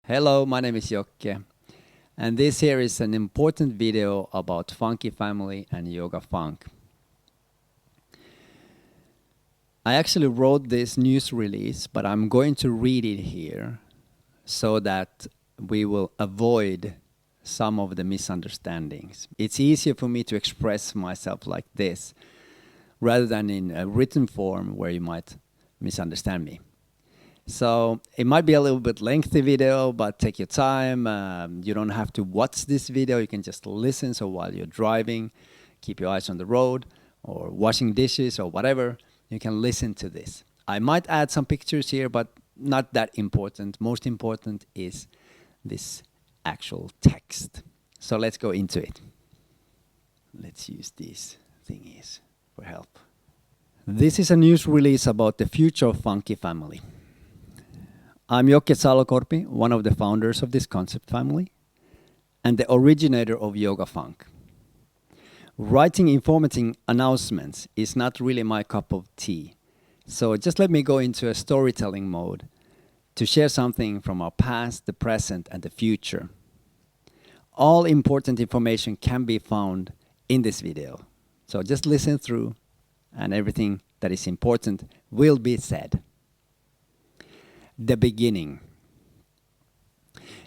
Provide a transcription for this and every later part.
Hello, my name is Jokke, and this here is an important video about Funky Family and Yoga Funk. I actually wrote this news release, but I'm going to read it here so that we will avoid some of the misunderstandings. It's easier for me to express myself like this rather than in a written form where you might misunderstand me. So it might be a little bit lengthy video, but take your time. You don't have to watch this video. You can just listen. So while you're driving, keep your eyes on the road or washing dishes or whatever, you can listen to this. I might add some pictures here, but not that important. Most important is this actual text. So let's go into it. Let's use these thingies for help. This is a news release about the future of Funky Family. I'm Jokke Salokorpi, one of the founders of this concept family and the originator of Yoga Funk. Writing informative announcements is not really my cup of tea, so just let me go into a storytelling mode to share something from our past, the present, and the future. All important information can be found in this video, so just listen through and everything that is important will be said. The beginning.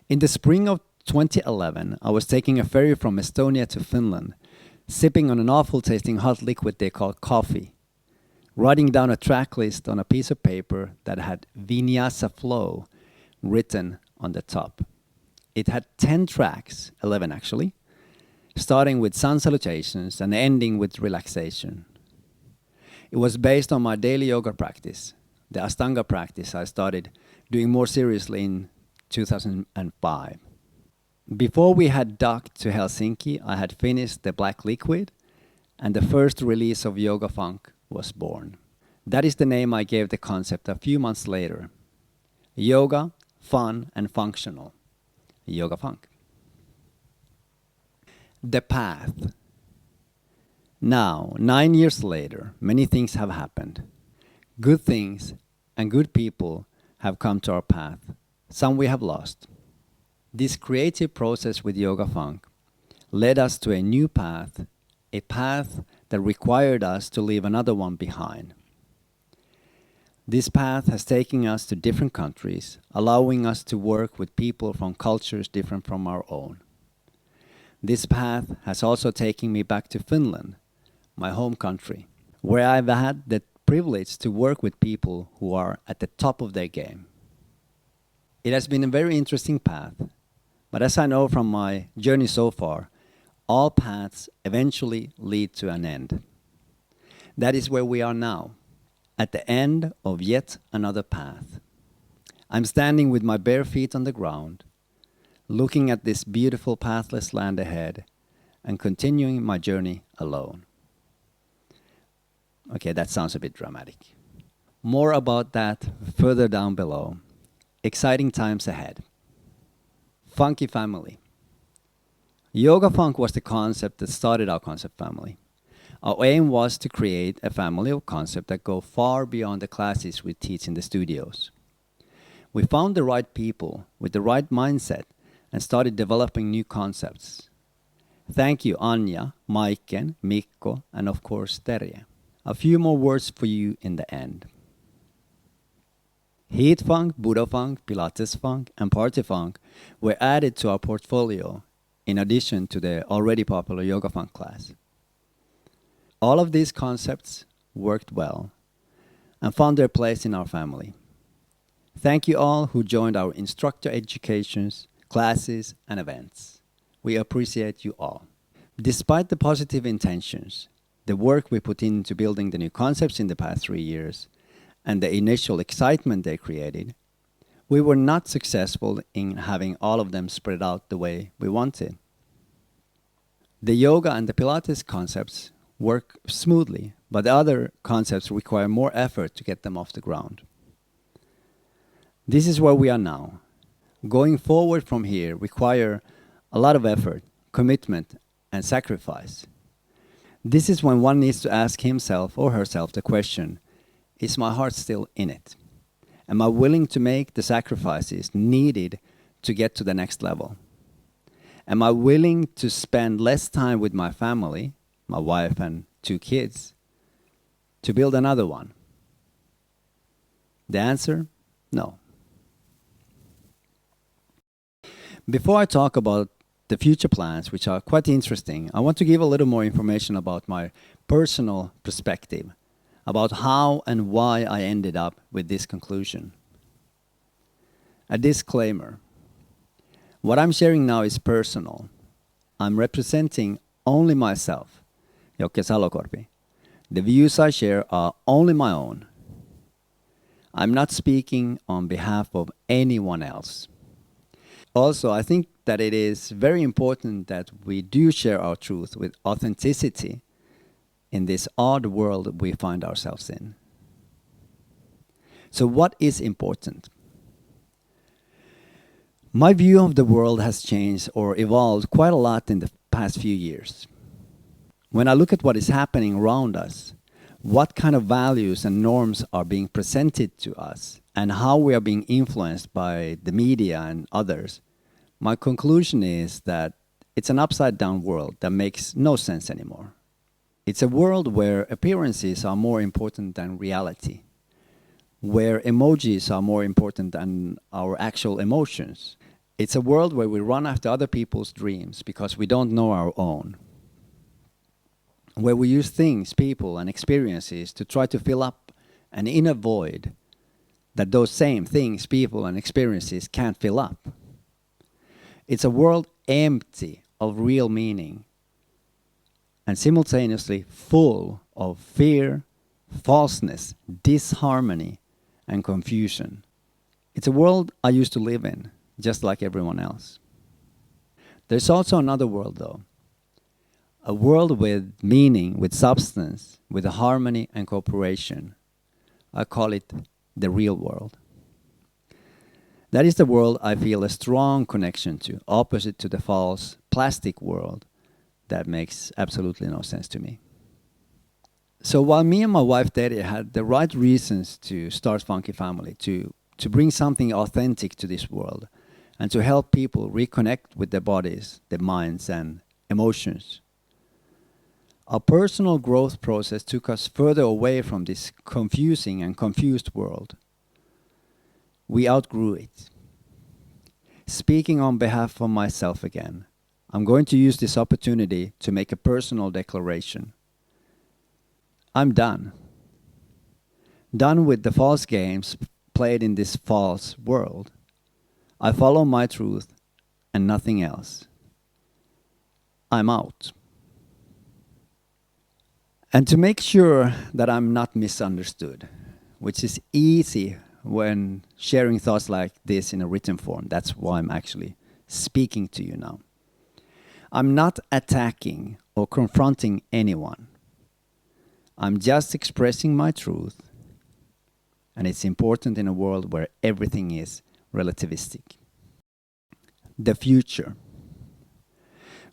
In the spring of 2011, I was taking a ferry from Estonia to Finland, sipping on an awful tasting hot liquid they call coffee, writing down a track list on a piece of paper that had Vinyasa Flow written on the top. It had 10 tracks, 11 actually, starting with sun salutations and ending with relaxation. It was based on my daily yoga practice, the Ashtanga practice I started doing more seriously in 2005. Before we had docked to Helsinki, I had finished the Black Liquid and the first release of Yoga Funk was born. That is the name I gave the concept a few months later. Yoga, fun and functional. Yoga Funk. The path. Now, 9 years later, many things have happened. Good things and good people have come to our path. Some we have lost. This creative process with Yoga Funk led us to a new path, a path that required us to leave another one behind. This path has taken us to different countries, allowing us to work with people from cultures different from our own. This path has also taken me back to Finland, my home country, where I've had the privilege to work with people who are at the top of their game. It has been a very interesting path, but as I know from my journey so far, all paths eventually lead to an end. That is where we are now, at the end of yet another path. I'm standing with my bare feet on the ground, looking at this beautiful pathless land ahead and continuing my journey alone. Okay, that sounds a bit dramatic. More about that further down below. Exciting times ahead. Funky Family. Yoga Funk was the concept that started our concept family. Our aim was to create a family of concepts that go far beyond the classes we teach in the studios. We found the right people with the right mindset and started developing new concepts. Thank you Anja, Maiken, Mikko, and of course Terje. A few more words for you in the end. Heat Funk, Buddha Funk, Pilates Funk, and Party Funk were added to our portfolio in addition to the already popular Yoga Funk class. All of these concepts worked well and found their place in our family. Thank you all who joined our instructor educations, classes, and events. We appreciate you all. Despite the positive intentions, the work we put into building the new concepts in the past 3 years, and the initial excitement they created, we were not successful in having all of them spread out the way we wanted. The yoga and the Pilates concepts work smoothly, but the other concepts require more effort to get them off the ground. This is where we are now. Going forward from here require a lot of effort, commitment, and sacrifice. This is when one needs to ask himself or herself the question, is my heart still in it? Am I willing to make the sacrifices needed to get to the next level? Am I willing to spend less time with my family, my wife and 2 kids, to build another one? The answer, no. Before I talk about the future plans, which are quite interesting, I want to give a little more information about my personal perspective, about how and why I ended up with this conclusion. A disclaimer. What I'm sharing now is personal. I'm representing only myself, Jokke Salokorpi. The views I share are only my own. I'm not speaking on behalf of anyone else. Also, I think that it is very important that we do share our truth with authenticity in this odd world we find ourselves in. So what is important? My view of the world has changed or evolved quite a lot in the past few years. When I look at what is happening around us, what kind of values and norms are being presented to us, and how we are being influenced by the media and others, my conclusion is that it's an upside-down world that makes no sense anymore. It's a world where appearances are more important than reality, where emojis are more important than our actual emotions. It's a world where we run after other people's dreams because we don't know our own, where we use things, people, and experiences to try to fill up an inner void that those same things, people, and experiences can't fill up. It's a world empty of real meaning and simultaneously full of fear, falseness, disharmony, and confusion. It's a world I used to live in, just like everyone else. There's also another world, though. A world with meaning, with substance, with harmony and cooperation. I call it the real world. That is the world I feel a strong connection to, opposite to the false plastic world that makes absolutely no sense to me. So while me and my wife Terje had the right reasons to start Funky Family, to bring something authentic to this world, and to help people reconnect with their bodies, their minds, and emotions, our personal growth process took us further away from this confusing and confused world. We outgrew it. Speaking on behalf of myself again, I'm going to use this opportunity to make a personal declaration. I'm done. Done with the false games played in this false world. I follow my truth and nothing else. I'm out. And to make sure that I'm not misunderstood, which is easy when sharing thoughts like this in a written form, that's why I'm actually speaking to you now. I'm not attacking or confronting anyone. I'm just expressing my truth, and it's important in a world where everything is relativistic. The future.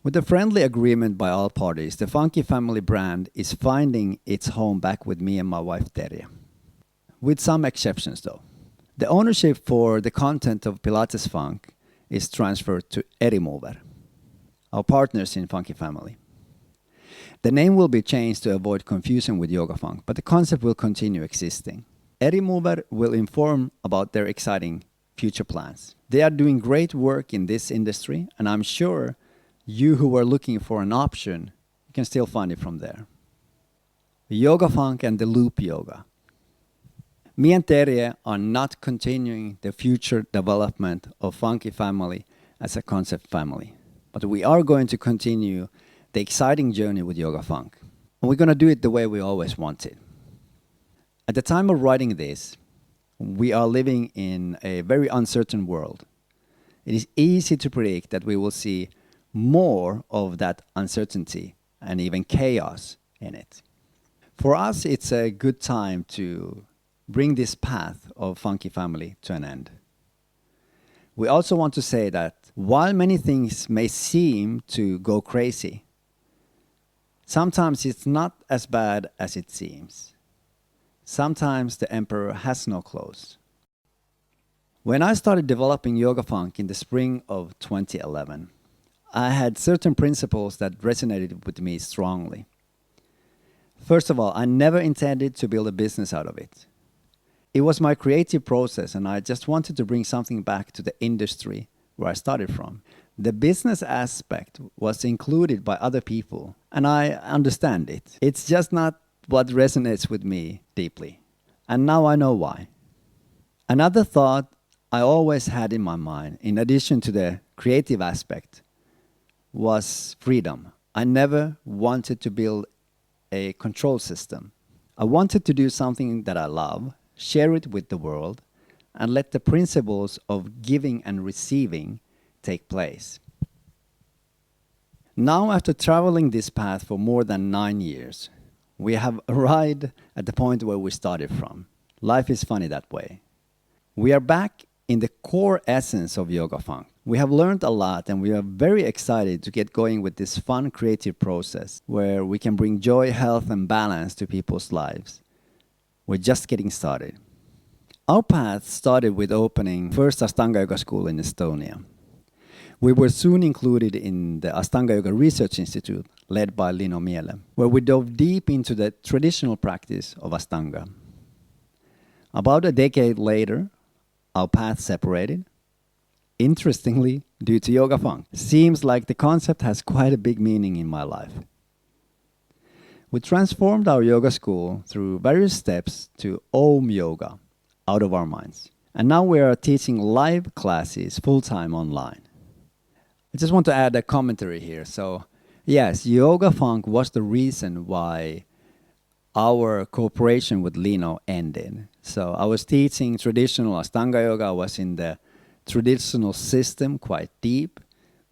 With a friendly agreement by all parties, the Funky Family brand is finding its home back with me and my wife Terje. With some exceptions though. The ownership for the content of Pilates Funk is transferred to Erimover, our partners in Funky Family. The name will be changed to avoid confusion with Yoga Funk, but the concept will continue existing. Erimover will inform about their exciting future plans. They are doing great work in this industry, and I'm sure you who are looking for an option, you can still find it from there. Yoga Funk and the Loop Yoga. Me and Terje are not continuing the future development of Funky Family as a concept family, but we are going to continue the exciting journey with Yoga Funk. And we're going to do it the way we always wanted. At the time of writing this, we are living in a very uncertain world. It is easy to predict that we will see more of that uncertainty and even chaos in it. For us, it's a good time to bring this path of Funky Family to an end. We also want to say that while many things may seem to go crazy, sometimes it's not as bad as it seems. Sometimes the emperor has no clothes. When I started developing Yoga Funk in the spring of 2011, I had certain principles that resonated with me strongly. First of all, I never intended to build a business out of it. It was my creative process, and I just wanted to bring something back to the industry where I started from. The business aspect was included by other people, and I understand it. It's just not what resonates with me deeply. And now I know why. Another thought I always had in my mind, in addition to the creative aspect, was freedom. I never wanted to build a control system. I wanted to do something that I love, share it with the world, and let the principles of giving and receiving take place. Now, after traveling this path for more than 9 years, we have arrived at the point where we started from. Life is funny that way. We are back in the core essence of Yoga Funk. We have learned a lot, and we are very excited to get going with this fun creative process where we can bring joy, health, and balance to people's lives. We're just getting started. Our path started with opening first Astanga Yoga School in Estonia. We were soon included in the Astanga Yoga Research Institute, led by Lino Miele, where we dove deep into the traditional practice of Astanga. About a decade later, our paths separated. Interestingly, due to Yoga Funk. Seems like the concept has quite a big meaning in my life. We transformed our yoga school through various steps to Om Yoga, out of our minds. And now we are teaching live classes full-time online. I just want to add a commentary here. So, yes, Yoga Funk was the reason why our cooperation with Lino ended. So I was teaching traditional Astanga Yoga. I was in the traditional system quite deep,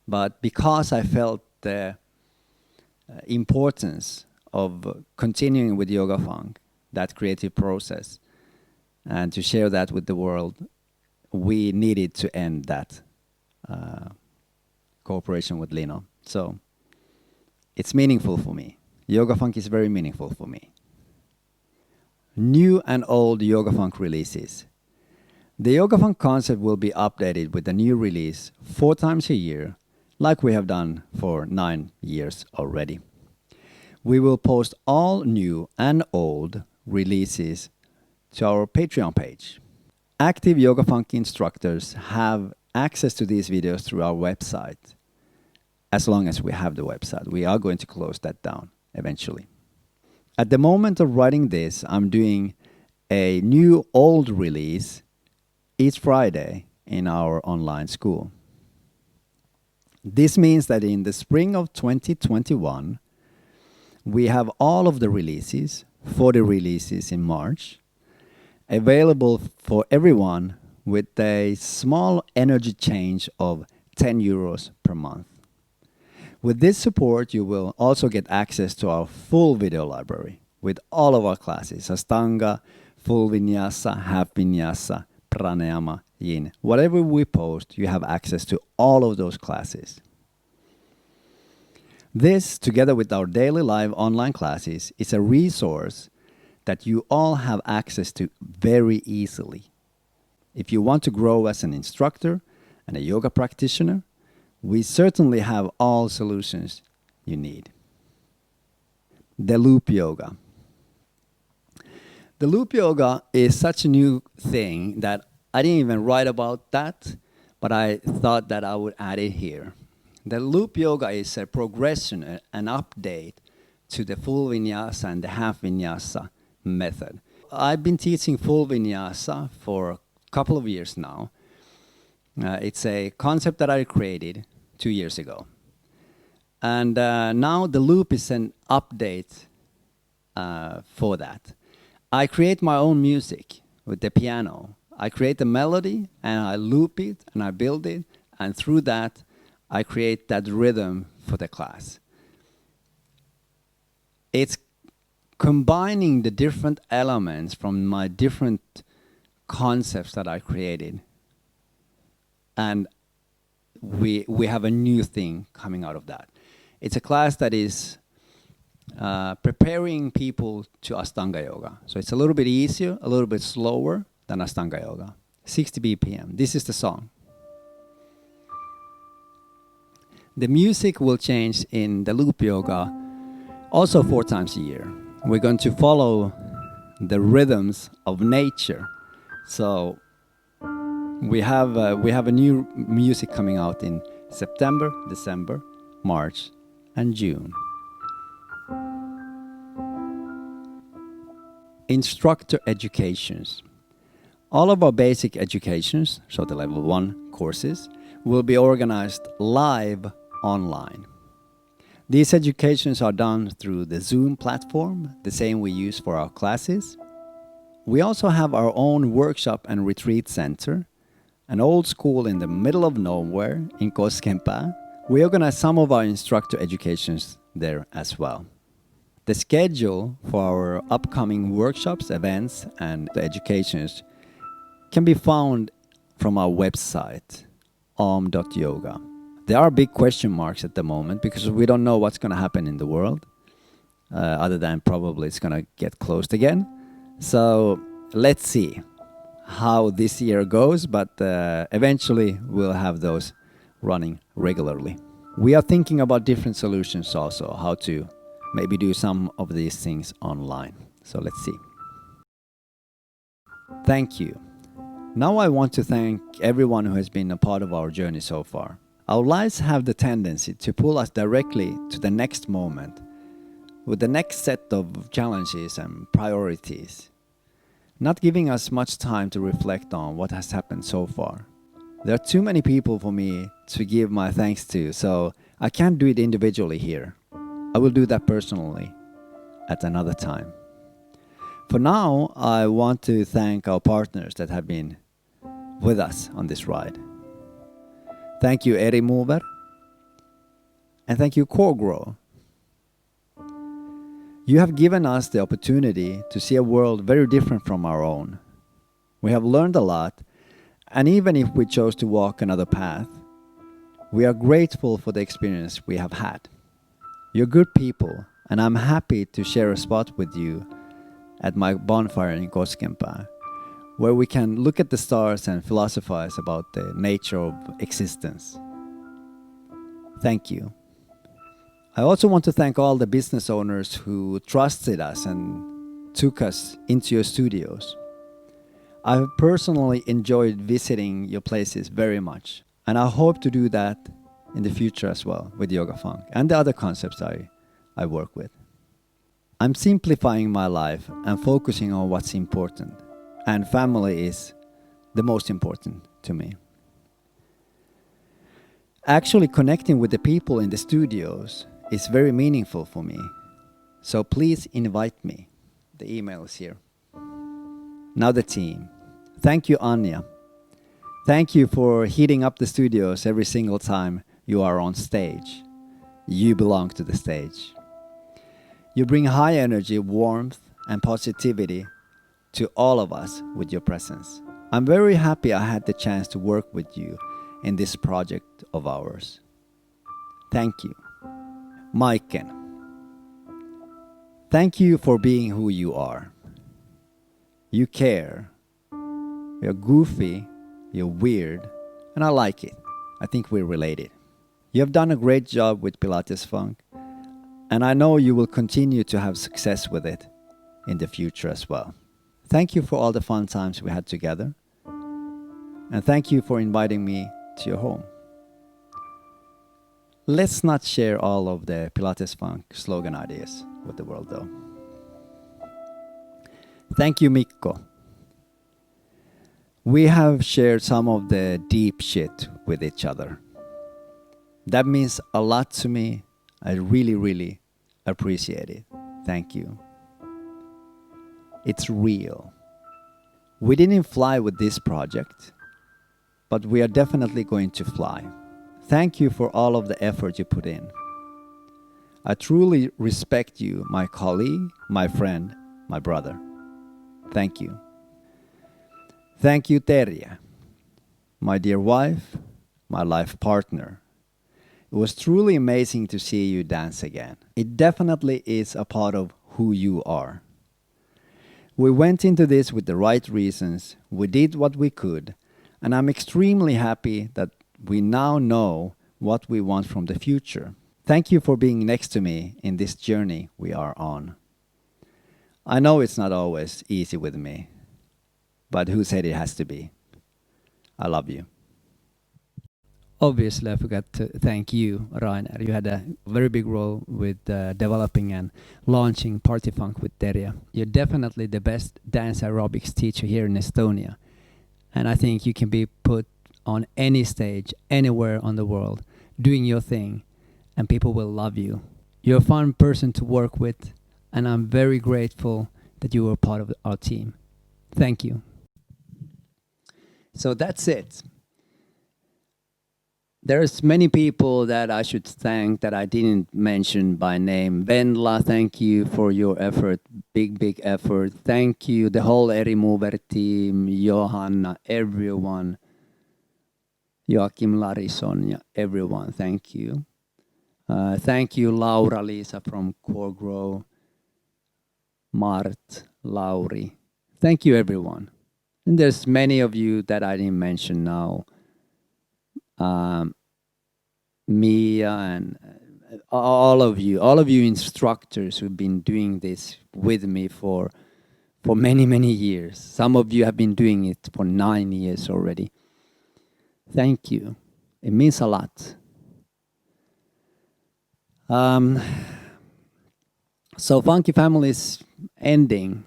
but because I felt the importance of continuing with Yoga Funk, that creative process, and to share that with the world, we needed to end that cooperation with Lino. So it's meaningful for me. Yoga Funk is very meaningful for me. New and old Yoga Funk releases. The Yoga Funk concept will be updated with a new release 4 times a year, like we have done for 9 years already. We will post all new and old releases to our Patreon page. Active Yoga Funk instructors have access to these videos through our website. As long as we have the website, we are going to close that down eventually. At the moment of writing this, I'm doing a new old release each Friday in our online school. This means that in the spring of 2021, we have all of the releases, 40 releases in March, available for everyone with a small energy change of 10 euros per month. With this support, you will also get access to our full video library with all of our classes, Astanga, full vinyasa, half vinyasa, pranayama, yin. Whatever we post, you have access to all of those classes. This, together with our daily live online classes, is a resource that you all have access to very easily. If you want to grow as an instructor and a yoga practitioner, we certainly have all solutions you need. The loop yoga. The loop yoga is such a new thing that I didn't even write about that, but I thought that I would add it here. The loop yoga is a progression, an update to the full vinyasa and the half vinyasa method. I've been teaching full vinyasa for a couple of years now. It's a concept that I created 2 years ago. And now the loop is an update for that. I create my own music with the piano. I create the melody and I loop it and I build it, and through that I create that rhythm for the class. It's combining the different elements from my different concepts that I created, and we have a new thing coming out of that. It's a class that is preparing people to Astanga Yoga. So it's a little bit easier, a little bit slower than Astanga Yoga. 60 BPM. This is the song. The music will change in the loop yoga also 4 times a year. We're going to follow the rhythms of nature. So we have a new music coming out in September, December, March, and June. Instructor educations. All of our basic educations, so the level 1 courses, will be organized live online. These educations are done through the Zoom platform, the same we use for our classes. We also have our own workshop and retreat center, an old school in the middle of nowhere in Koskenpää. We organize some of our instructor educations there as well. The schedule for our upcoming workshops, events, and the educations can be found from our website, om.yoga. There are big question marks at the moment because we don't know what's going to happen in the world, other than probably it's going to get closed again. So let's see how this year goes, but eventually we'll have those running regularly. We are thinking about different solutions also, how to maybe do some of these things online. So let's see. Thank you. Now I want to thank everyone who has been a part of our journey so far. Our lives have the tendency to pull us directly to the next moment with the next set of challenges and priorities, not giving us much time to reflect on what has happened so far. There are too many people for me to give my thanks to, so I can't do it individually here. I will do that personally at another time. For now, I want to thank our partners that have been with us on this ride. Thank you, Eri Mover, and thank you, CoreGrow. You have given us the opportunity to see a world very different from our own. We have learned a lot, and even if we chose to walk another path, we are grateful for the experience we have had. You're good people, and I'm happy to share a spot with you at my bonfire in Koskenpää, where we can look at the stars and philosophize about the nature of existence. Thank you. I also want to thank all the business owners who trusted us and took us into your studios. I have personally enjoyed visiting your places very much, and I hope to do that in the future as well with Yoga Funk and the other concepts I work with. I'm simplifying my life and focusing on what's important, and family is the most important to me. Actually connecting with the people in the studios is very meaningful for me, so please invite me. The email is here. Now the team. Thank you, Anya. Thank you for heating up the studios every single time you are on stage. You belong to the stage. You bring high energy, warmth, and positivity to all of us with your presence. I'm very happy I had the chance to work with you in this project of ours. Thank you. Maiken. Thank you for being who you are. You care. You're goofy, you're weird, and I like it. I think we're related. You have done a great job with Pilates Funk, and I know you will continue to have success with it in the future as well. Thank you for all the fun times we had together, and thank you for inviting me to your home. Let's not share all of the Pilates Funk slogan ideas with the world though. Thank you, Mikko. We have shared some of the deep shit with each other. That means a lot to me. I really, really appreciate it. Thank you. It's real. We didn't fly with this project, but we are definitely going to fly. Thank you for all of the effort you put in. I truly respect you, my colleague, my friend, my brother. Thank you. Thank you, Terje, my dear wife, my life partner. It was truly amazing to see you dance again. It definitely is a part of who you are. We went into this with the right reasons. We did what we could. And I'm extremely happy that we now know what we want from the future. Thank you for being next to me in this journey we are on. I know it's not always easy with me, but who said it has to be? I love you. Obviously, I forgot to thank you, Rainer. You had a very big role with developing and launching Party Funk with Terja. You're definitely the best dance aerobics teacher here in Estonia. And I think you can be put on any stage, anywhere on the world, doing your thing, and people will love you. You're a fun person to work with, and I'm very grateful that you were part of our team. Thank you. So that's it. There's many people that I should thank that I didn't mention by name. Vendla, thank you for your effort, big effort. Thank you, the whole Eri Mover team, Johanna, everyone, Joachim, Lari, Sonja, everyone, thank you. Thank you, Laura, Lisa from Core Grow, Mart, Lauri. Thank you, everyone. And there's many of you that I didn't mention now. Mia and all of you instructors who've been doing this with me for many years. Some of you have been doing it for 9 years already. Thank you. It means a lot. So Funky Family is ending,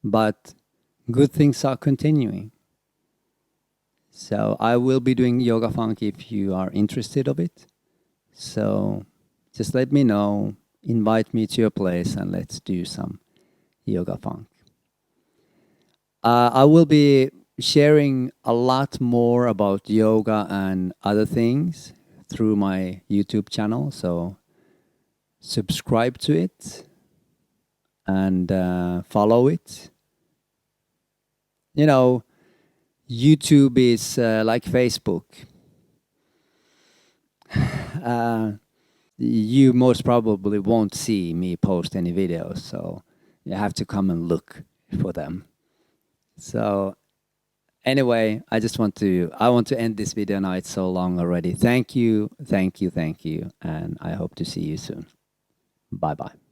but good things are continuing. So I will be doing Yoga Funk if you are interested of it. So just let me know, invite me to your place, and let's do some Yoga Funk. I will be sharing a lot more about yoga and other things through my YouTube channel. So subscribe to it and follow it. You know, YouTube is like Facebook. You most probably won't see me post any videos, so you have to come and look for them. So anyway, I want to end this video now. It's so long already. Thank you, and I hope to see you soon. Bye-bye.